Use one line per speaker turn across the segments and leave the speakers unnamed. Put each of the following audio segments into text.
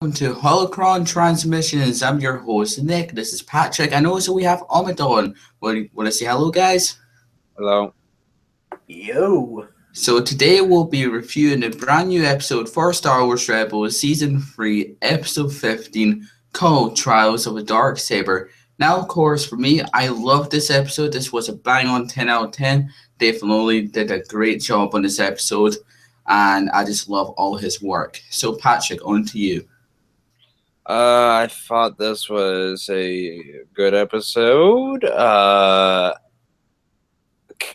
welcome to Holocron Transmissions. I'm your host, Nick. This is Patrick, and also we have Omadaun. Want to say hello, guys?
Hello.
Yo.
So today we'll be reviewing a brand new episode for Star Wars Rebels Season 3, Episode 15, called Trials of a Darksaber. Now, of course, for me, I love this episode. This was a bang on 10 out of 10. Dave Filoni did a great job on this episode, and I just love all his work. So, Patrick, on to you.
I thought this was a good episode. I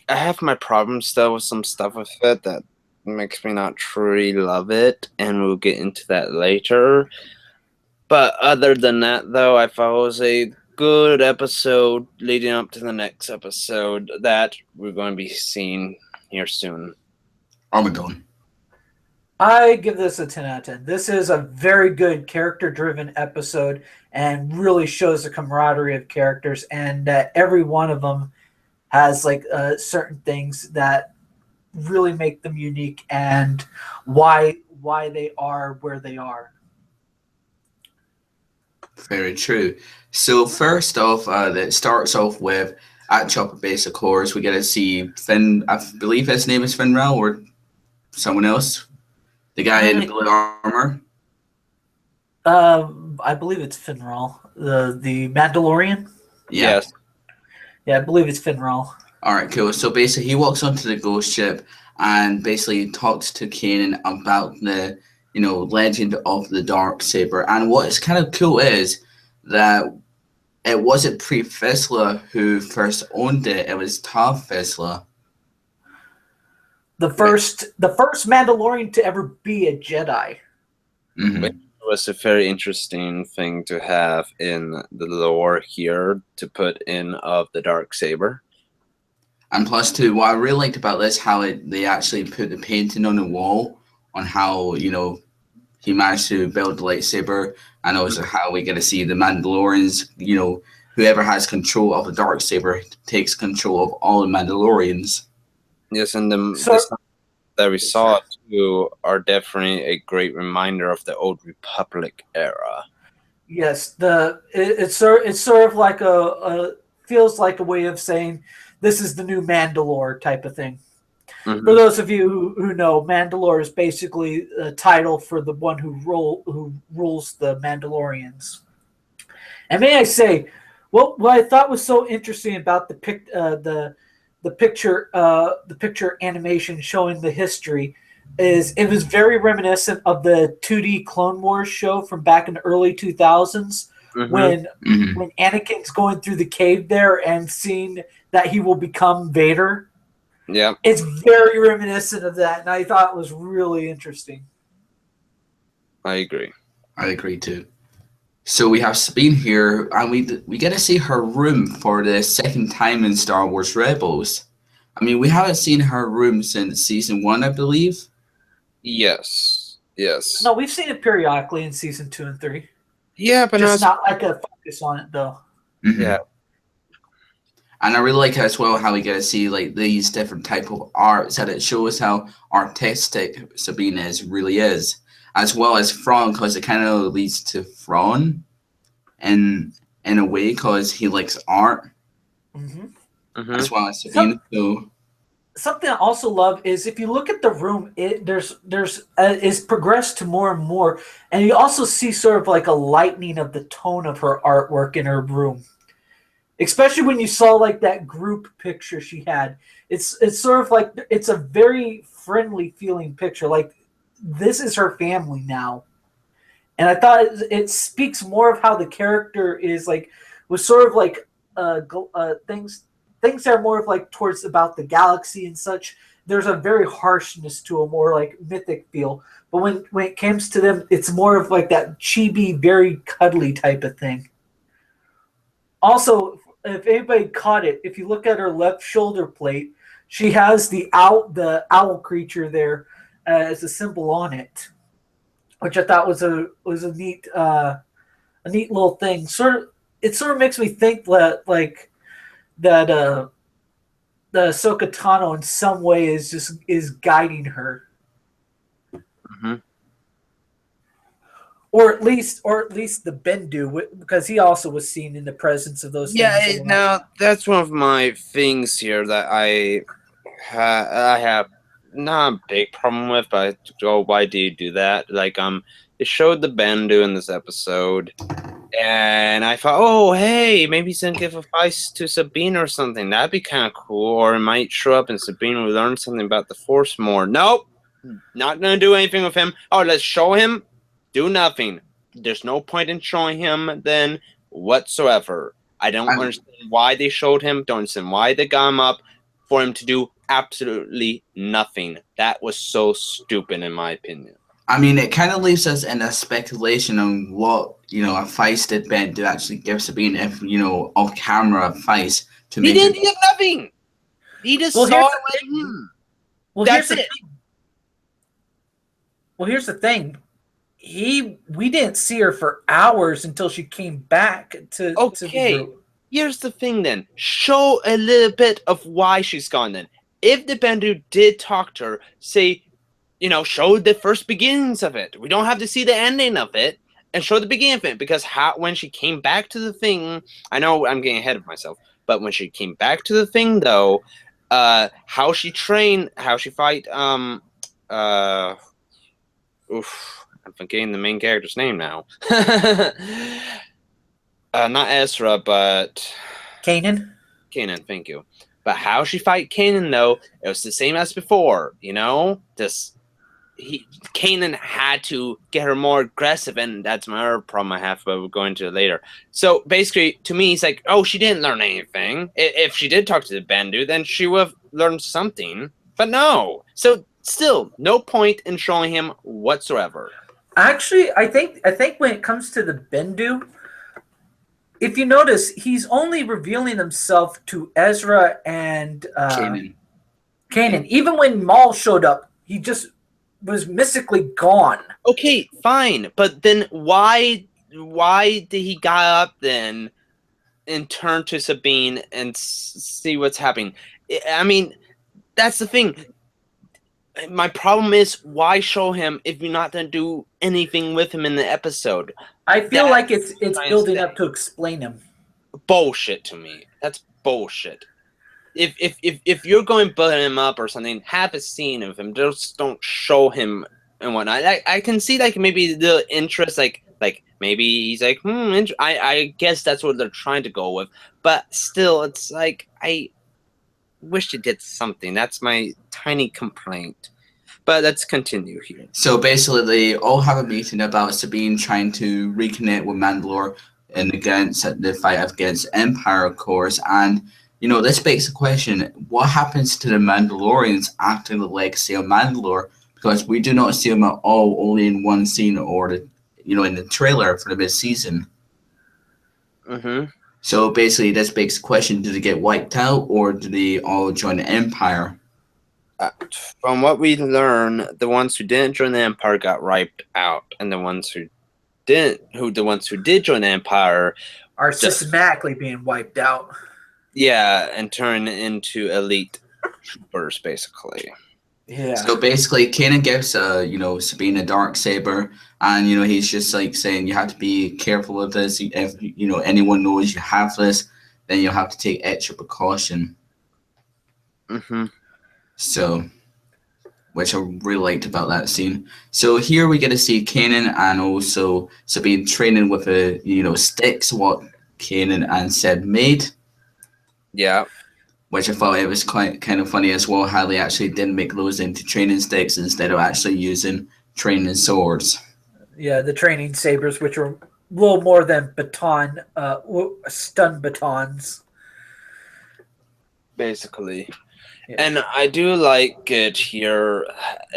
have my problems still with some stuff with it that makes me not truly love it, and we'll get into that later. But other than that, though, I thought it was a good episode leading up to the next episode that we're going to be seeing here soon.
Omadaun.
I give this a 10 out of 10. This is a very good character-driven episode and really shows the camaraderie of characters, and every one of them has certain things that really make them unique and why they are where they are.
Very true. So first off, that starts off with at Chopper Base, of course, we get to see Finn. I believe his name is Finral or someone else. The guy in the blue armor.
I believe it's Finral, the Mandalorian.
Yeah.
Yes.
Yeah, I believe it's Finral.
All right, cool. So basically, he walks onto the ghost ship and basically talks to Kanan about the legend of the Darksaber. And what is kind of cool is that it wasn't Pre Vizsla who first owned it; it was Tav Vizsla.
The first Mandalorian to ever be a Jedi.
Mm-hmm.
It was a very interesting thing to have in the lore here to put in of the Darksaber.
And plus, too, what I really liked about this, how they actually put the painting on the wall on how, he managed to build the lightsaber, and also how we get to see the Mandalorians, whoever has control of the Darksaber takes control of all the Mandalorians.
Yes, and the stuff that we saw too are definitely a great reminder of the Old Republic era.
Yes, it's sort of like a feels like a way of saying this is the new Mandalore type of thing.
Mm-hmm.
For those of you who know, Mandalore is basically a title for the one who rules the Mandalorians. And may I say, what I thought was so interesting about the picture animation showing the history is it was very reminiscent of the 2D Clone Wars show from back in the early 2000s.
Mm-hmm.
When Anakin's going through the cave there and seeing that he will become Vader.
Yeah.
It's very reminiscent of that, and I thought it was really interesting.
I agree.
I agree too. So we have Sabine here, and we get to see her room for the second time in Star Wars Rebels. I mean, we haven't seen her room since season 1, I believe.
Yes.
No, we've seen it periodically in season 2 and 3.
Yeah, but
just not like a focus on it though.
Mm-hmm.
Yeah.
And I really like as well how we get to see these different type of arts, and it shows how artistic Sabine really is, as well as Thrawn, because it kind of leads to Thrawn in a way, because he likes art, as well as Sabine.
Something I also love is if you look at the room, it's progressed to more and more, and you also see sort of like a lightening of the tone of her artwork in her room. Especially when you saw like that group picture she had, it's sort of like it's a very friendly feeling picture. Like this is her family now, and I thought it speaks more of how the character is was sort of like things that are more of like towards about the galaxy and such. There's a very harshness to a more like mythic feel, but when it comes to them, it's more of like that chibi, very cuddly type of thing. Also, if anybody caught it, if you look at her left shoulder plate, she has the owl creature there as a symbol on it, which I thought was a neat little thing. It sort of makes me think that the Ahsoka Tano in some way is guiding her.
Mm-hmm.
or at least the Bendu, because he also was seen in the presence of those things.
Now that's one of my things here that I have not a big problem with, but why do you do that? Like, it showed the Bendu in this episode, and I thought, oh, hey, maybe he's gonna give advice to Sabine or something. That'd be kind of cool, or it might show up and Sabine will learn something about the Force more. Nope, not gonna do anything with him. Oh, let's show him. Do nothing. There's no point in showing him then whatsoever. I don't understand why they showed him. Don't understand why they got him up for him to do absolutely nothing. That was so stupid, in my opinion.
I mean, it kind of leaves us in a speculation on what, a Feist did Ben to actually give Sabine, if, off camera advice to make.
He didn't give nothing. He just saw it with him.
Well, that's it. Well, here's the thing. We didn't see her for hours until she came back to the group.
Here's the thing then. Show a little bit of why she's gone then. If the Bendu did talk to her, say, show the first beginnings of it. We don't have to see the ending of it, and show the beginning of it, because when she came back to the thing, I know I'm getting ahead of myself, but when she came back to the thing though, how she trained, how she fight, I'm forgetting the main character's name now. Not Ezra, but
Kanan.
Kanan, thank you. But how she fight Kanan though, it was the same as before. Kanan had to get her more aggressive, and that's my other problem I have, but we'll go into it later. So basically, to me, it's like, oh, she didn't learn anything. If she did talk to the Bendu, then she would have learned something. But no. So still, no point in showing him whatsoever.
Actually, I think when it comes to the Bendu, if you notice, he's only revealing himself to Ezra and Kanan. Even when Maul showed up, he just was mystically gone.
Okay, fine, but then why did he get up then and turn to Sabine and see what's happening? I mean, that's the thing. My problem is, why show him if you're not going to do anything with him in the episode?
I feel like it's building up to explain him.
Bullshit to me. That's bullshit. If you're going to build him up or something, have a scene of him. Just don't show him and whatnot. I can see like maybe the interest, like maybe he's like, I guess that's what they're trying to go with. But still, it's like, I wish they did something. That's my tiny complaint. But let's continue here.
So basically, they all have a meeting about Sabine trying to reconnect with Mandalore and against the fight against Empire, of course. And this begs the question: what happens to the Mandalorians after the legacy of Mandalore? Because we do not see them at all, only in one scene or in the trailer for the mid-season.
Mm-hmm.
So basically, this begs the question: do they get wiped out, or do they all join the Empire?
From what we learn, the ones who didn't join the Empire got wiped out, and the ones who did join the Empire
are systematically being wiped out.
Yeah, and turn into elite troopers, basically.
Yeah.
So basically, Kanan gives Sabine a Darksaber, and he's just like saying you have to be careful of this. If anyone knows you have this, then you'll have to take extra precaution.
Mm-hmm.
So, which I really liked about that scene. So here we get to see Kanan and also Sabine training with sticks, what Kanan and Seb made.
Yeah.
Which I thought it was kind of funny as well, how they actually didn't make those into training sticks instead of actually using training swords.
Yeah, the training sabers, which are a little more than stun batons.
Basically.
Yeah.
And I do like it here.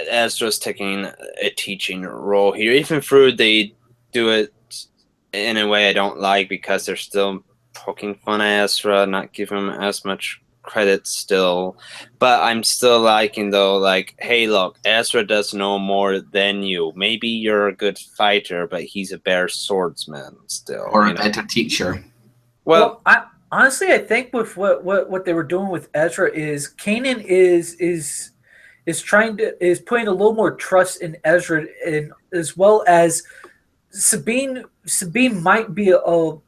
Ezra's taking a teaching role here, even though they do it in a way I don't like, because they're still poking fun at Ezra, not giving him as much credit still. But I'm still liking though, like, hey, look, Ezra does know more than you. Maybe you're a good fighter, but he's a better swordsman still,
or a better teacher.
Well,
honestly, I think with what they were doing with Ezra is Kanan is putting a little more trust in Ezra, and as well as Sabine might be a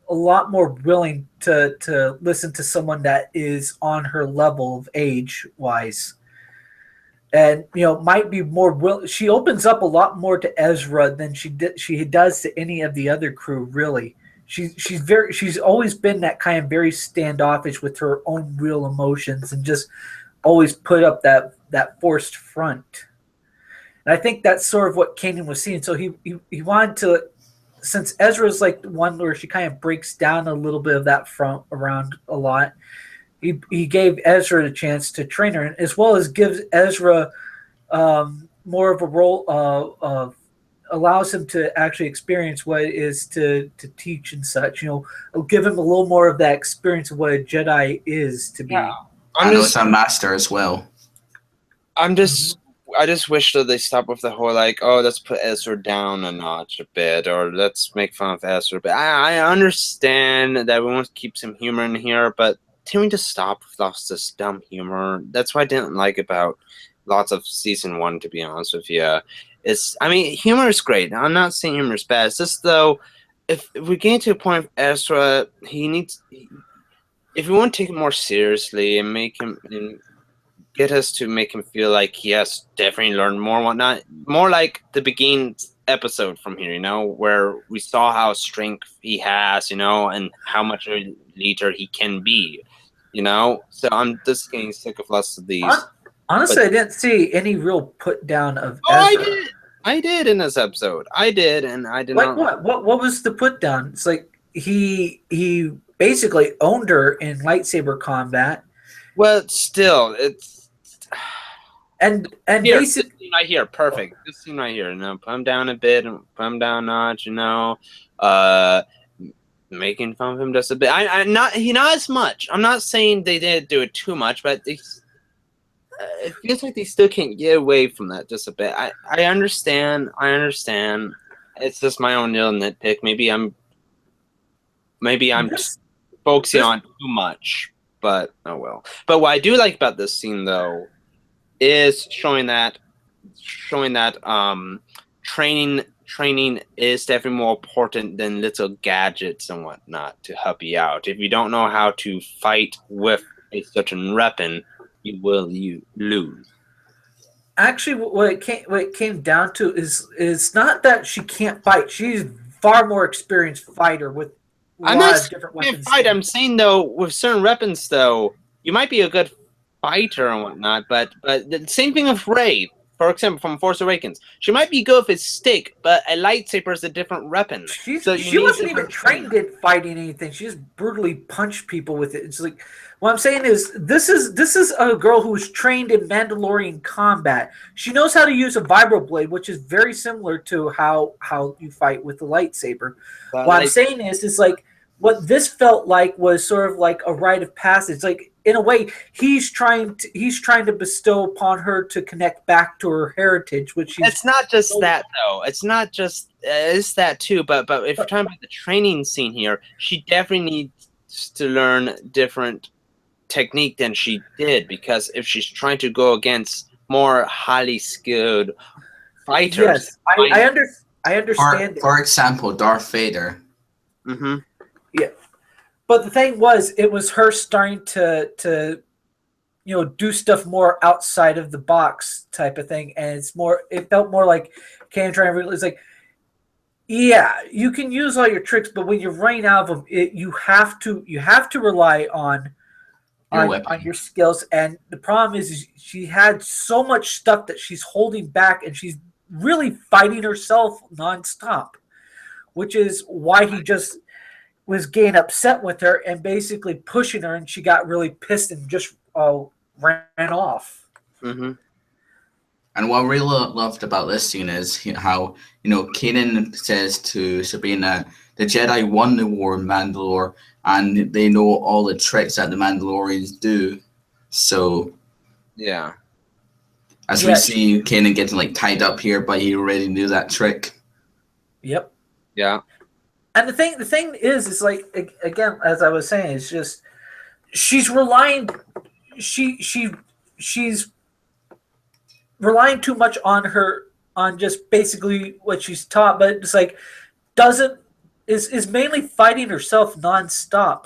lot more willing to listen to someone that is on her level of age wise, and might be more will. She opens up a lot more to Ezra than she does to any of the other crew. Really, she's always been that kind of very standoffish with her own real emotions and just always put up that forced front. And I think that's sort of what Kanan was seeing. So he wanted to, since Ezra's like the one where she kind of breaks down a little bit of that front around a lot, he gave Ezra the chance to train her, as well as gives Ezra more of a role allows him to actually experience what it is to teach and such. Give him a little more of that experience of what a Jedi is to be.
Yeah. I know it's a master as well.
I just wish that they stop with the whole like, oh, let's put Ezra down a notch a bit, or let's make fun of Ezra. But I understand that we want to keep some humor in here, but can we just stop with all this dumb humor? That's what I didn't like about lots of season 1, to be honest with you. Humor is great. I'm not saying humor is bad. It's just though, if we get to a point of Ezra, if we want to take him more seriously and make him get us to make him feel like he has definitely learned more and whatnot, more like the beginning episode from here, where we saw how strength he has, and how much of a leader he can be, So I'm just getting sick of lots of these.
Honestly, I didn't see any real put down of Ezra.
I did in this episode. I did, and I did not.
What was the put down? It's like he basically owned her in lightsaber combat.
Well, still, it's
and
here,
basically
this scene right here, perfect. This scene right here, put him down a bit, put him down a notch, making fun of him just a bit. Not as much. I'm not saying they did do it too much, but it feels like they still can't get away from that just a bit. I understand. It's just my own little nitpick. Maybe I'm just focusing on too much, but oh well. But what I do like about this scene though is showing that training is definitely more important than little gadgets and whatnot to help you out. If you don't know how to fight with a certain weapon, you will lose.
Actually, what it came down to is not that she can't fight. She's far more experienced fighter with a lot of different weapons.
I'm saying though, with certain weapons though, you might be a good fighter and whatnot, but the same thing with Rey, for example, from Force Awakens. She might be good with a stick, but a lightsaber is a different weapon.
She wasn't even trained in fighting anything. She just brutally punched people with it. It's like, what I'm saying is this is a girl who was trained in Mandalorian combat. She knows how to use a vibroblade, which is very similar to how you fight with the lightsaber. What I'm saying is like what this felt like was sort of like a rite of passage. Like in a way, he's trying to bestow upon her to connect back to her heritage, which
it's not just that though. It's not just it's that too. But if you're talking about the training scene here, she definitely needs to learn different technique than she did, because if she's trying to go against more highly skilled fighters,
yes, I understand.
For example, Darth Vader.
Mm-hmm.
Yeah, but the thing was, it was her starting to do stuff more outside of the box type of thing, and it felt more like Kane trying to realize like, yeah, you can use all your tricks, but when you're running out of them, you have to rely on your skills. And the problem is she had so much stuff that she's holding back, and she's really fighting herself nonstop, which is why he just was getting upset with her and basically pushing her, and she got really pissed and just ran off.
Mm-hmm.
And what I really loved about this scene is how Kanan says to Sabine, the Jedi won the war in Mandalore, and they know all the tricks that the Mandalorians do. So,
yeah.
As we see Kanan getting tied up here, but he already knew that trick.
Yep.
Yeah.
And the thing is like, again, as I was saying, it's just she's relying relying too much on just basically what she's taught, but it's like, is mainly fighting herself nonstop.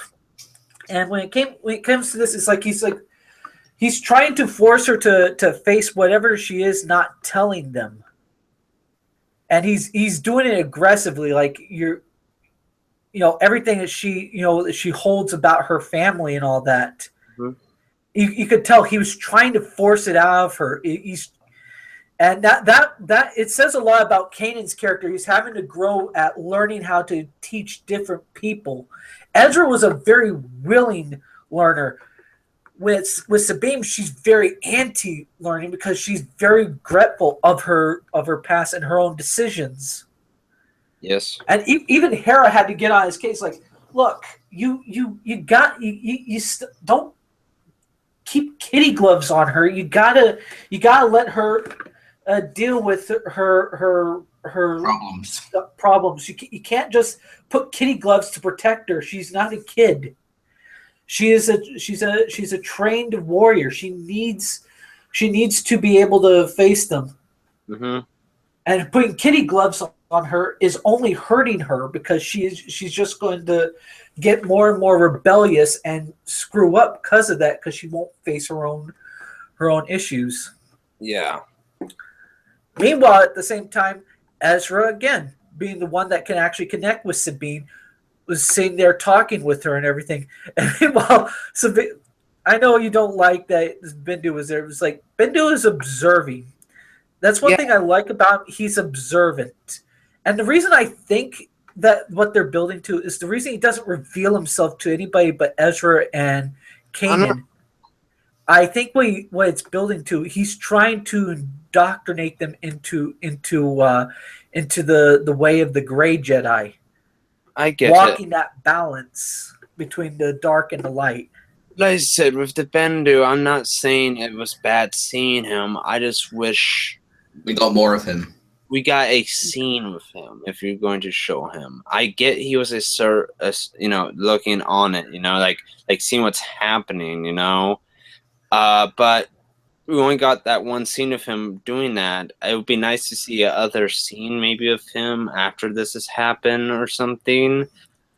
And when it comes to this, it's like he's trying to force her to face whatever she is not telling them. And he's doing it aggressively, like everything that she holds about her family and all that.
Mm-hmm.
You could tell he was trying to force it out of her. And that it says a lot about Kanan's character. He's having to grow at learning how to teach different people. Ezra was a very willing learner. With Sabine, she's very anti-learning because she's very regretful of her past and her own decisions.
Yes.
And even Hera had to get on his case. Like, look, you don't keep kitty gloves on her. You gotta let her deal with her problems. You can't just put kitty gloves to protect her. She's not a kid. She's a trained warrior. She needs to be able to face them.
Mm-hmm.
And putting kitty gloves on her is only hurting her because she's just going to get more and more rebellious and screw up because of that, because she won't face her own issues.
Yeah.
Meanwhile, at the same time, Ezra, again, being the one that can actually connect with Sabine, was sitting there talking with her and everything. And meanwhile, Sabine, I know you don't like that Bindu was there. It was like, Bindu is observing. That's one thing I like about him. He's observant. And the reason I think that what they're building to is the reason he doesn't reveal himself to anybody but Ezra and Kanan. I think what it's building to, he's trying to indoctrinate them into the way of the gray Jedi.
I get
walking that balance between the dark and the light.
Like I said, with the Bendu, I'm not saying it was bad seeing him. I just wish
we got more of him.
We got a scene with him if you're going to show him. I get he was looking on it, like seeing what's happening, but we only got that one scene of him doing that. It would be nice to see another scene maybe of him after this has happened or something,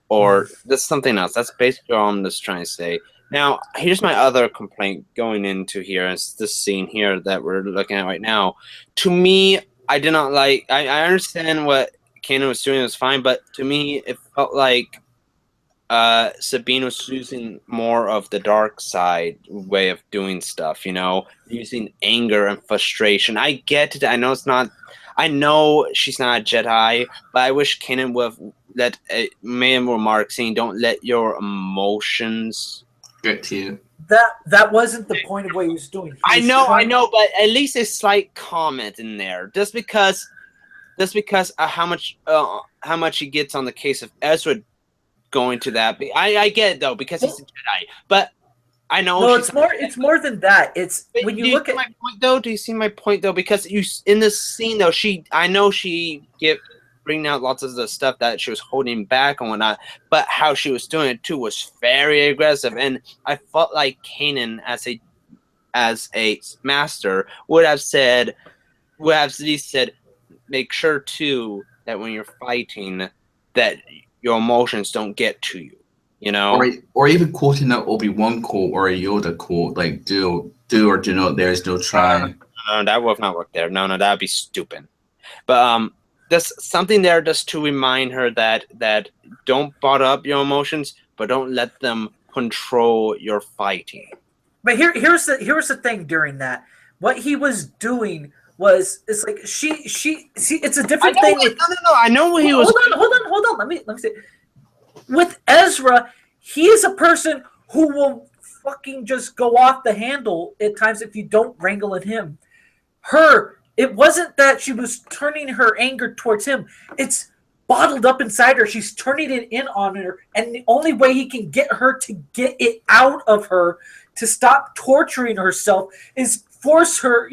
or that's something else. That's basically all I'm just trying to say. Now, here's my other complaint going into here. It's this scene here that we're looking at right now. To me, I did not like. I understand what Kanan was doing. It was fine, but to me, it felt like Sabine was using more of the dark side way of doing stuff. Using anger and frustration. I get it. I know it's not. I know she's not a Jedi, but I wish Kanan would have let made a remark saying, "Don't let your emotions
get to you."
That wasn't the point of what he was doing.
I know, but at least a slight comment in there, just because of how much he gets on the case of Ezra going to that. I get it though, because he's a Jedi, but I know.
No, it's more than that. It's when you look at
my point though. Do you see my point though? Because in this scene though, I know she bringing out lots of the stuff that she was holding back and whatnot, but how she was doing it too was very aggressive, and I felt like Kanan as a master would have at least said, make sure too that when you're fighting that your emotions don't get to you,
or even quoting that Obi-Wan quote or a Yoda quote, like do or do not, there is no try.
No, that would not work there. No, that'd be stupid. But there's something there just to remind her that don't bottle up your emotions, but don't let them control your fighting.
But here's the thing during that. What he was doing was, it's like she see, it's a different thing.
No, I know what he was.
Hold on. Let me say. With Ezra, he is a person who will fucking just go off the handle at times if you don't wrangle at him. It wasn't that she was turning her anger towards him. It's bottled up inside her. She's turning it in on her. And the only way he can get her to get it out of her, to stop torturing herself, is force her,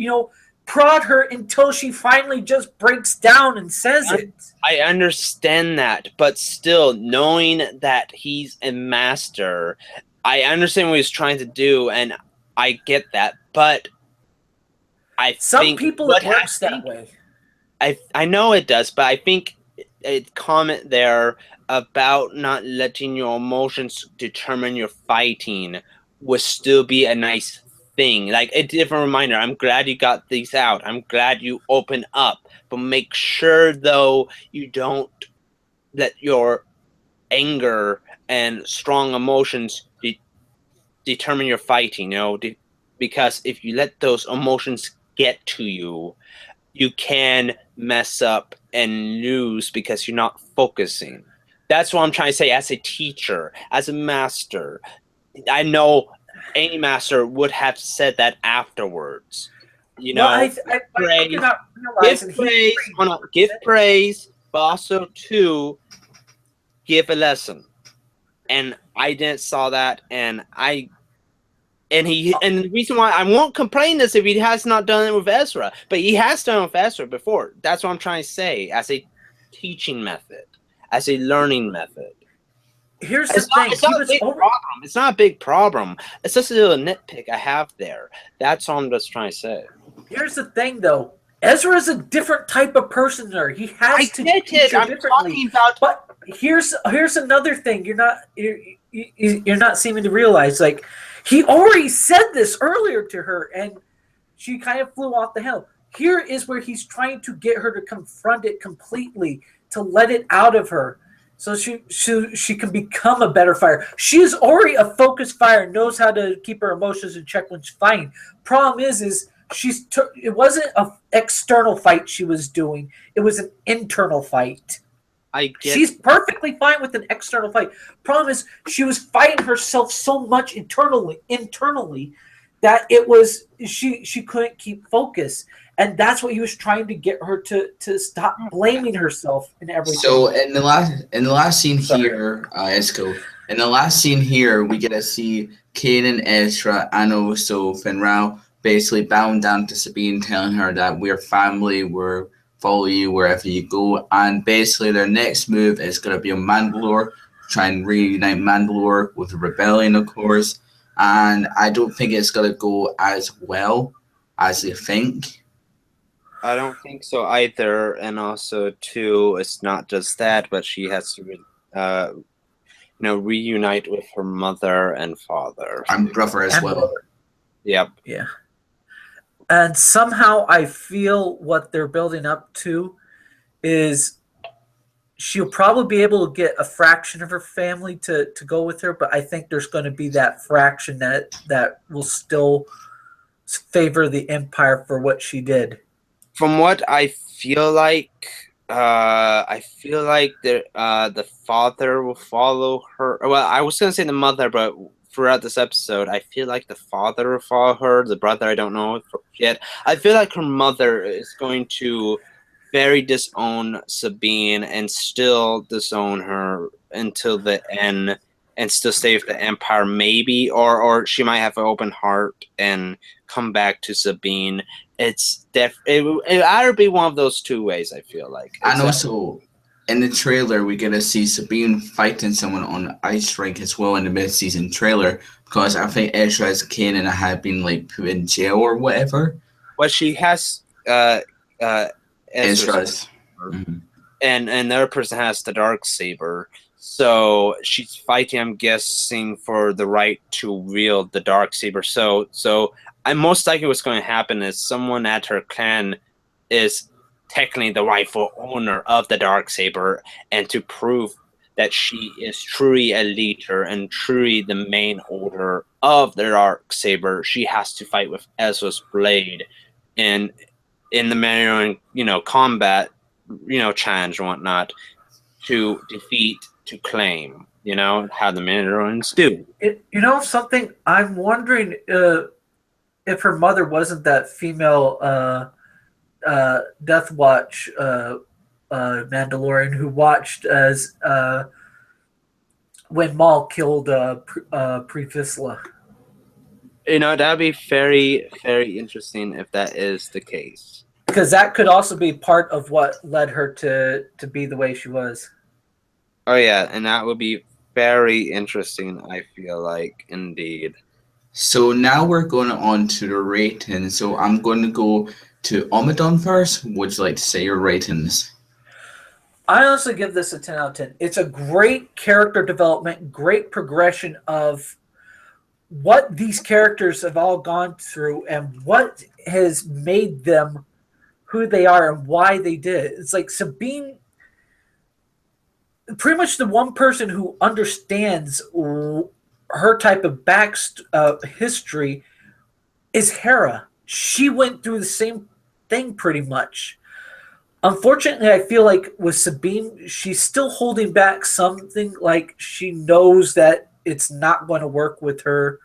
prod her until she finally just breaks down and says it.
I understand that. But still, knowing that he's a master, I understand what he's trying to do. And I get that. But some
people it works that way.
I know it does, but I think a comment there about not letting your emotions determine your fighting would still be a nice thing. Like a different reminder. I'm glad you got these out. I'm glad you open up. But make sure though you don't let your anger and strong emotions determine your fighting, because if you let those emotions get to you, you can mess up and lose because you're not focusing. That's what I'm trying to say as a teacher, as a master. I know any master would have said that afterwards.
Well, I think
praise,
you're not
give
realizing
praise, give praise, but also to give a lesson. And I didn't saw that, and the reason why I won't complain is if he has not done it with Ezra, but he has done it with Ezra before. That's what I'm trying to say, as a teaching method, as a learning method.
Here's the thing.
It's not a big problem. It's just a little nitpick I have there. That's all I'm just trying to say.
Here's the thing, though. Ezra is a different type of person there. He has to teach her differently. But here's another thing you're not seeming to realize. Like, he already said this earlier to her, and she kind of flew off the handle. Here is where he's trying to get her to confront it completely, to let it out of her, so she can become a better fighter. She is already a focused fighter, knows how to keep her emotions in check when she's fighting. Problem is it wasn't an external fight she was doing. It was an internal fight. She's perfectly fine with an external fight. Problem is, she was fighting herself so much internally that it was she couldn't keep focus, and that's what he was trying to get her to stop blaming herself and everything.
So in the last scene here, Esco, in the last scene here, we get to see Kanan, Ezra, and also Finral basically bowing down to Sabine, telling her that we're family, we're follow you wherever you go, and basically their next move is going to be on Mandalore, try and reunite Mandalore with the rebellion, of course, and I don't think it's going to go as well as they think.
I don't think so either, and also too, it's not just that, but she has to reunite with her mother and father
and brother as well.
Yep.
Yeah. And somehow I feel what they're building up to is she'll probably be able to get a fraction of her family to go with her, but I think there's going to be that fraction that will still favor the Empire for what she did.
From what I feel like, the father will follow her. Well, I was going to say the mother, but throughout this episode, I feel like the father will follow her. The brother, I don't know yet. I feel like her mother is going to very disown Sabine and still disown her until the end and still stay with the Empire, maybe. Or she might have an open heart and come back to Sabine. It either be one of those two ways, I feel like.
And also, in the trailer, we get to see Sabine fighting someone on the ice rink as well in the mid-season trailer, because I think Ezra's Kanan had been put in jail or whatever.
Well, she has
Ezra's.
Mm-hmm. And the other person has the Darksaber. So she's fighting, I'm guessing, for the right to wield the Darksaber. So I most likely what's going to happen is someone at her clan is technically the rightful owner of the Darksaber, and to prove that she is truly a leader and truly the main owner of the Darksaber, she has to fight with Ezra's blade in the Mandalorian, combat, challenge and whatnot, to defeat, to claim, how the Mandalorians do.
Something I'm wondering if her mother wasn't that female Death Watch Mandalorian who watched as when Maul killed Pre Vizsla.
That'd be very, very interesting if that is the case.
Because that could also be part of what led her to be the way she was.
Oh yeah, and that would be very interesting, I feel like, indeed.
So now we're going on to the ratings. So I'm going to go to Omadaun first. Would you like to say your ratings?
I honestly give this a 10 out of 10. It's a great character development, great progression of what these characters have all gone through and what has made them who they are and why they did it. It's like Sabine, pretty much the one person who understands her type of history is Hera. She went through the same thing pretty much. Unfortunately, I feel like with Sabine, she's still holding back something. Like she knows that it's not going to work with her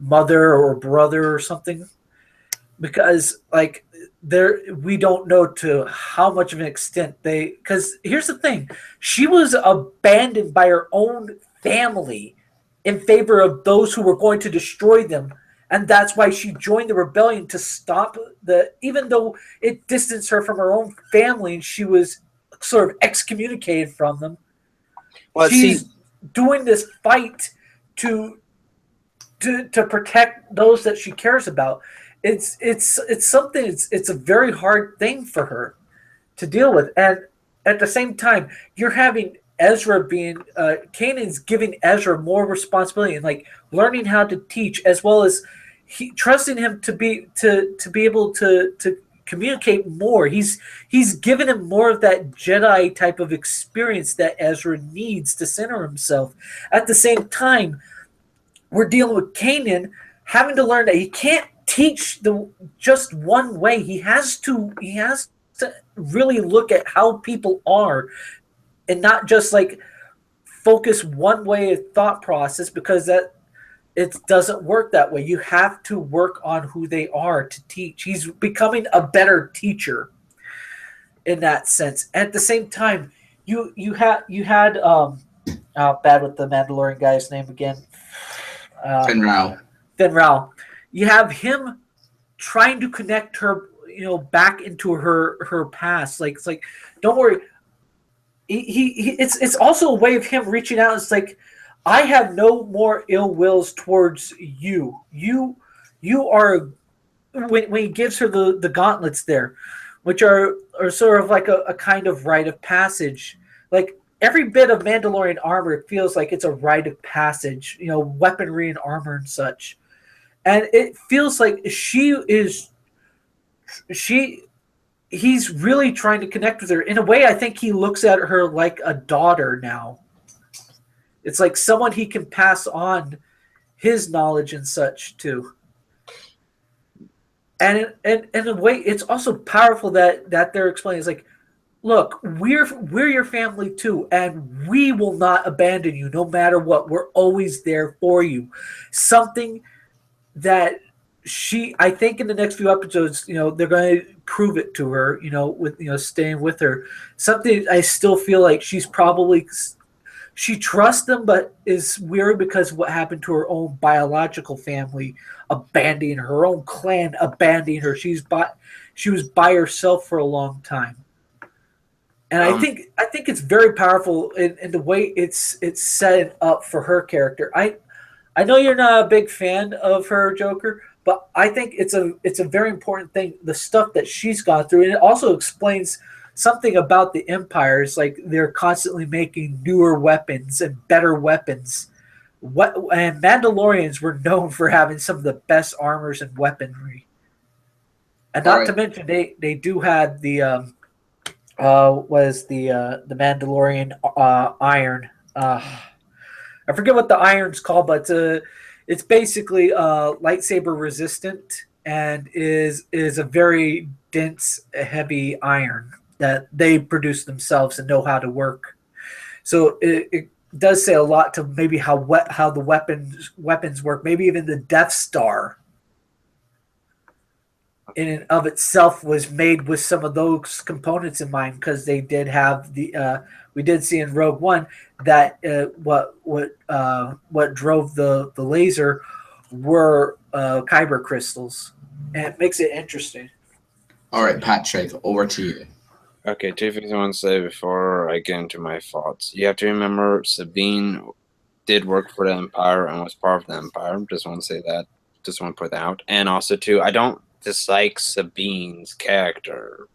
mother or brother or something, because like there we don't know to how much of an extent they. Because here's the thing, she was abandoned by her own family in favor of those who were going to destroy them, and that's why she joined the rebellion to stop the, even though it distanced her from her own family and she was sort of excommunicated from them.
Well,
She's doing this fight to protect those that she cares about. It's something, it's a very hard thing for her to deal with. And at the same time, you're having Ezra being Kanan's giving Ezra more responsibility and like learning how to teach, as well as trusting him to be able to communicate more. He's given him more of that Jedi type of experience that Ezra needs to center himself. At the same time, we're dealing with Kanan having to learn that he can't teach just one way. He has to really look at how people are and not just like focus one way of thought process, because that it doesn't work that way. You have to work on who they are to teach. He's becoming a better teacher in that sense. At the same time, you had bad with the Mandalorian guy's name again.
Finn
Rao. You have him trying to connect her, back into her past. Like it's like, don't worry. It's also a way of him reaching out. It's like, I have no more ill wills towards you. You are, when he gives her the gauntlets there, which are sort of like a kind of rite of passage. Like every bit of Mandalorian armor feels like it's a rite of passage, weaponry and armor and such. And it feels like he's really trying to connect with her. In a way, I think he looks at her like a daughter now. It's like someone he can pass on his knowledge and such to. And in a way, it's also powerful that they're explaining. It's like, look, we're your family too, and we will not abandon you no matter what. We're always there for you. Something that I think in the next few episodes, they're going to prove it to her, with staying with her. Something I still feel like she trusts them, but is weird because of what happened to her own biological family, abandoning her own clan, abandoning her. She was by herself for a long time. And I think it's very powerful in the way it's set up for her character. I know you're not a big fan of her, Joker, but I think it's a very important thing, the stuff that she's gone through. And it also explains something about the Empire. It's like they're constantly making newer weapons and better weapons. And Mandalorians were known for having some of the best armors and weaponry. And not to mention, they do have the the Mandalorian iron. I forget what the iron's called, but it's basically lightsaber resistant and is a very dense, heavy iron that they produce themselves and know how to work. So it does say a lot to maybe how the weapons work. Maybe even the Death Star in and of itself was made with some of those components in mind, because they did have we did see in Rogue One that what drove the laser were kyber crystals, and it makes it interesting.
All right, Patrick, over to you.
Okay, two things I want to say before I get into my thoughts. You have to remember Sabine did work for the Empire and was part of the Empire. Just want to say that. Just want to put that out. And also, too, I don't dislike Sabine's character.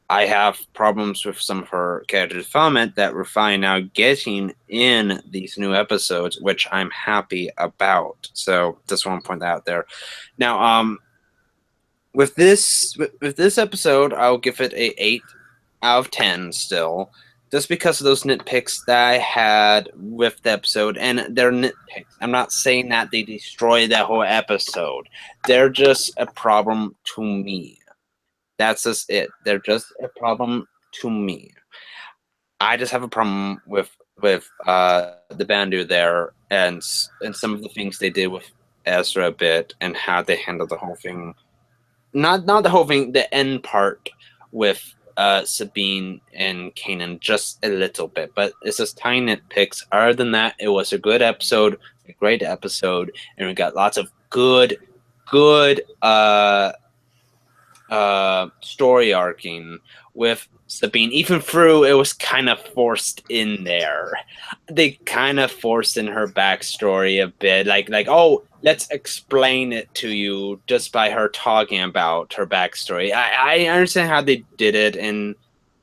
I have problems with some of her character development that we're finally now getting in these new episodes, which I'm happy about. So just want to point that out there. Now, with this episode, I'll give it a 8 out of 10 still, just because of those nitpicks that I had with the episode, and they're nitpicks. I'm not saying that they destroy that whole episode. They're just a problem to me. That's just it. They're just a problem to me. I just have a problem with the Bandu there and some of the things they did with Ezra a bit and how they handled the whole thing. Not the whole thing, the end part with Sabine and Kanan just a little bit, but it's just tiny nitpicks. Other than that, it was a good episode, a great episode, and we got lots of good story arcing with Sabine. Even through it was kind of forced in there. They kind of forced in her backstory a bit, like oh, let's explain it to you just by her talking about her backstory. I understand how they did it, and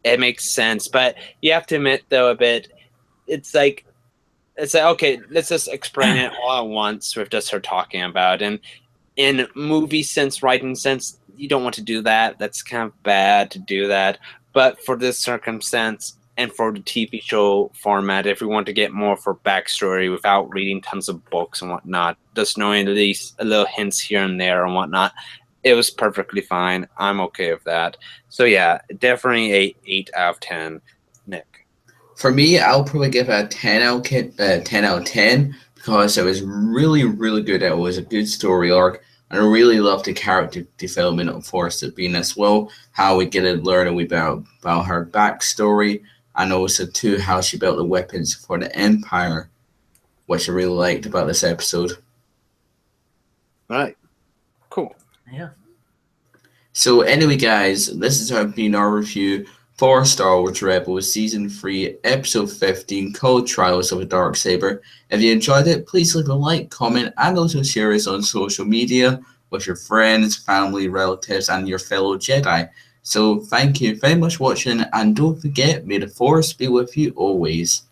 it makes sense, but you have to admit though a bit, it's like okay, let's just explain it all at once with just her talking about it. And in movie sense, writing sense, you don't want to do that. That's kind of bad to do that. But for this circumstance and for the TV show format, if we want to get more for backstory without reading tons of books and whatnot, just knowing at least a little hints here and there and whatnot, it was perfectly fine. I'm okay with that. So yeah, definitely a 8 out of 10. Nick?
For me, I'll probably give it a 10 out of 10 because it was really, really good. It was a good story arc. And I really love the character development of Sabine as well, how we get to learn a wee bit about her backstory, and also too how she built the weapons for the Empire, which I really liked about this episode.
Right. Cool.
Yeah.
So anyway, guys, this has been our review for Star Wars Rebels Season 3, Episode 15, called Trials of a Darksaber. If you enjoyed it, please leave a like, comment, and also share us on social media with your friends, family, relatives, and your fellow Jedi. So thank you very much for watching, and don't forget, may the Force be with you always.